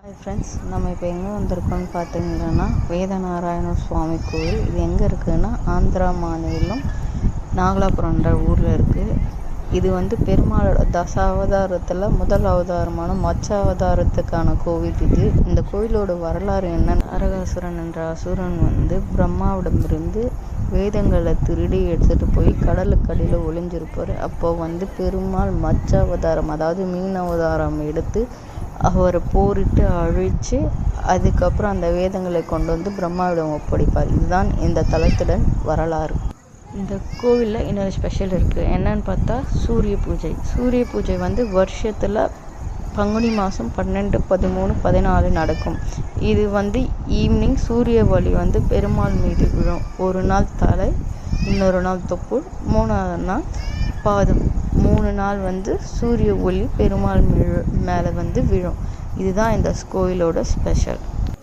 Hi friends, நம்ம இப்போ எங்கே வந்திருக்கோம்னு பார்த்தீங்கன்னா வேதநாராயண சுவாமி கோவில். இது எங்கே இருக்குதுன்னா ஆந்திரா மாநிலம் நாகலாபுரம்ன்ற ஊரில் இருக்குது. இது பெருமாளோட தசாவதாரத்தில் முதல் அவதாரமான மச்சாவதாரத்துக்கான கோவில் இது. இந்த கோவிலோட வரலாறு என்ன, நரகாசுரன் என்ற அசுரன் பிரம்மாவிடமிருந்து வேதங்களை திருடி எடுத்துகிட்டு போய் கடலுக்கு அடியில் ஒளிஞ்சிருப்பார். அப்போ பெருமாள் மச்சாவதாரம், அதாவது மீன் அவதாரம் எடுத்து அவரை போரிட்டு அழித்து அதுக்கப்புறம் அந்த வேதங்களை கொண்டு பிரம்மாவிடம் ஒப்படைப்பார். இதுதான் இந்த தலத்துடன் வரலாறு. இந்த கோவிலில் இன்னொரு ஸ்பெஷல் இருக்குது. என்னன்னு பார்த்தா சூரிய பூஜை. சூரிய பூஜை வருஷத்தில் பங்குனி மாதம் 12, 13, 14 நடக்கும். இது ஈவினிங் சூரிய ஒளி பெருமாள் மீது விழும். ஒரு நாள் தலை, இன்னொரு நாள் தொப்புள், மூணாவது நாள் பாதம். 3 நாள் சூரிய ஒளி பெருமாள் மேலே விழும். இதுதான் இந்த கோயிலோட ஸ்பெஷல்.